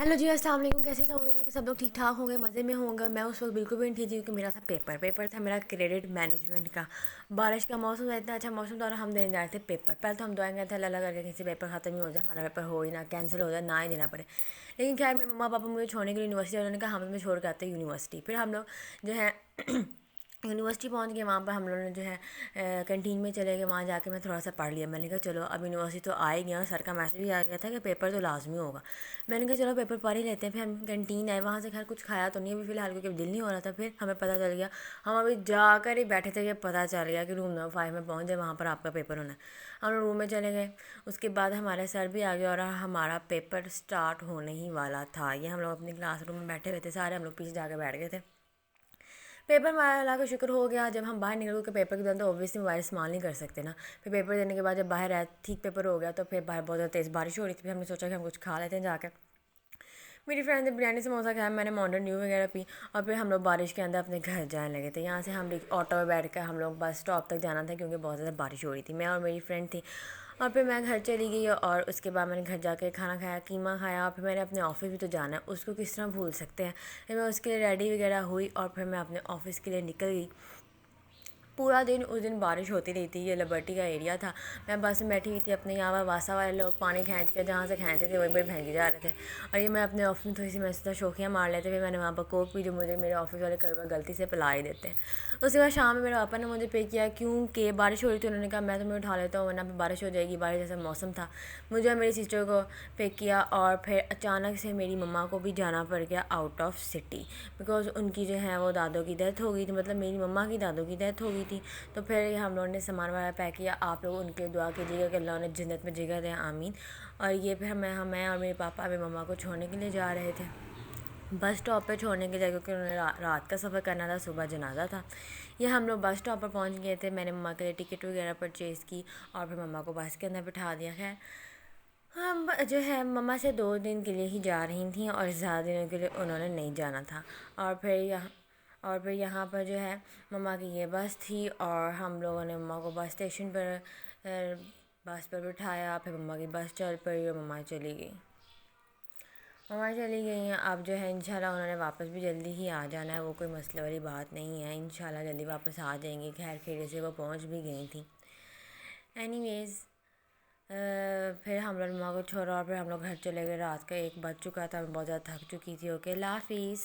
Hello जी, अस्सलाम वालेकुम। कैसे सब उम्मीद है कि सब लोग ठीक ठाक होंगे, मज़े में होंगे। मैं उस वक्त बिल्कुल भी नहीं ठीक थी क्योंकि मेरा था पेपर था मेरा क्रेडिट मैनेजमेंट का। बारिश का मौसम था, इतना अच्छा मौसम था और हम देने जा रहे थे पेपर। पहले तो हम दुआएं गए थे अल्लाह करके किसी पेपर ख़त्म ही हो जाए, हमारा पेपर हो ही ना, कैंसिल हो जाए, ना ही देना पड़े। लेकिन खैर मेरे मम्मा पापा मुझे छोड़ने के लिए यूनिवर्सिटी, उन्होंने कहा हम तुम्हें छोड़ के आते हैं यूनिवर्सिटी। फिर हम लोग जो है यूनिवर्सिटी पहुंच गए। वहाँ पर हम लोगों ने जो है कैंटीन में चले गए, वहाँ जाके मैं थोड़ा सा पढ़ लिया। मैंने कहा चलो अब यूनिवर्सिटी तो आ ही गया और सर का मैसेज भी आ गया था कि पेपर तो लाजमी होगा। मैंने कहा चलो पेपर पढ़ ही लेते हैं। फिर हम कैंटीन आए, वहाँ से खैर कुछ खाया तो नहीं अभी फ़िलहाल क्योंकि दिल नहीं हो रहा था। फिर हमें पता चल गया, हम अभी जाकर ही बैठे थे कि पता चल गया कि रूम नंबर 5 में पहुँच जाए, वहाँ पर आपका पेपर होना है। हम लोग रूम में चले गए, उसके बाद हमारे सर भी आ गए और हमारा पेपर स्टार्ट होने ही वाला था। ये हम लोग अपनी क्लास रूम में बैठे हुए थे सारे, हम लोग पीछे जाकर बैठ गए थे। पेपर हमारा अल्लाह का शुक्र हो गया। जब हम बाहर निकल के पेपर के दौरान तो ऑब्वियसली मोबाइल इस्तेमाल नहीं कर सकते ना। फिर पेपर देने के बाद जब बाहर आए, ठीक पेपर हो गया तो फिर बाहर बहुत ज़्यादा तेज़ बारिश हो रही थी। फिर हमने सोचा कि हम कुछ खा लेते हैं जाकर। मेरी फ्रेंड ने बिरयानी समोसा खाया, मैंने माउंटेन ड्यू वगैरह पी और फिर हम लोग बारिश के अंदर अपने घर जाने लगे थे। यहाँ से हम ऑटो में बैठ कर हम लोग बस स्टॉप तक जाना था क्योंकि बहुत ज़्यादा बारिश हो रही थी। मैं और मेरी फ्रेंड थी और फिर मैं घर चली गई और उसके बाद मैंने घर जाके खाना खाया, कीमा खाया और फिर मैंने अपने ऑफ़िस भी तो जाना है, उसको किस तरह भूल सकते हैं। फिर मैं उसके लिए रेडी वगैरह हुई और फिर मैं अपने ऑफ़िस के लिए निकल गई। पूरा दिन उस दिन बारिश होती रही थी। ये लिबर्टी का एरिया था। मैं बस में बैठी हुई थी, अपने यहाँ पर वासा वाले लोग पानी खींच के जहाँ से खींचते थे वहीं पर फेंक जा रहे थे और ये मैं अपने ऑफिस में थोड़ी सी मैं सोचा शौकियाँ मार लेते। फिर मैंने वहाँ पर कोक भी जो मुझे मेरे ऑफिस वाले कई बार गलती से पिला ही देते हैं। उसके बाद शाम में मेरे पापा ने मुझे पे किया क्योंकि बारिश हो रही थी। उन्होंने कहा मैं तुम्हें उठा लेता हूँ वरना फिर बारिश हो जाएगी, बारिश जैसा मौसम था। मुझे और मेरी सिस्टर को पिक किया और फिर अचानक से मेरी मम्मा को भी जाना पड़ गया आउट ऑफ सिटी बिकॉज़ उनकी जो है वो दादों की डेथ हो गई थी, मतलब मेरी मम्मा की दादों की डेथ हो गई थी। तो फिर हम लोगों ने सामान वाला पैक किया। आप लोग उनके लिए दुआ कीजिएगा कि अल्लाह उन्हें जन्नत में जगह दें, आमीन। और ये फिर मैं और मेरे पापा मेरी मम्मा को छोड़ने के लिए जा रहे थे, बस स्टॉप पे छोड़ने के लिए क्योंकि उन्होंने रात का सफ़र करना था, सुबह जनाजा था। ये हम लोग बस स्टॉप पर पहुंच गए थे। मैंने मम्मा के लिए टिकट वगैरह परचेज़ की और फिर मम्मा को बस के अंदर बिठा दिया। खैर हम जो है मम्मा से 2 दिन के लिए ही जा रही थी और ज़्यादा दिनों के लिए उन्होंने नहीं जाना था। और फिर यहाँ पर जो है मम्मा की ये बस थी और हम लोगों ने मम्मा को बस स्टेशन पर बस पर बिठाया। फिर मम्मा की बस चल पड़ी और मम्मा चली गई हैं। अब जो है इंशाल्लाह उन्होंने वापस भी जल्दी ही आ जाना है, वो कोई मसले वाली बात नहीं है। इंशाल्लाह जल्दी वापस आ जाएंगी। खैर खैरियत से वो पहुँच भी गई थी। एनीवेज़ फिर हम लोग मम्मा को छोड़ा और फिर हम लोग घर चले गए। रात का 1 बज चुका था, मैं बहुत ज़्यादा थक चुकी थी। ओके, अल्लाह हाफिज़।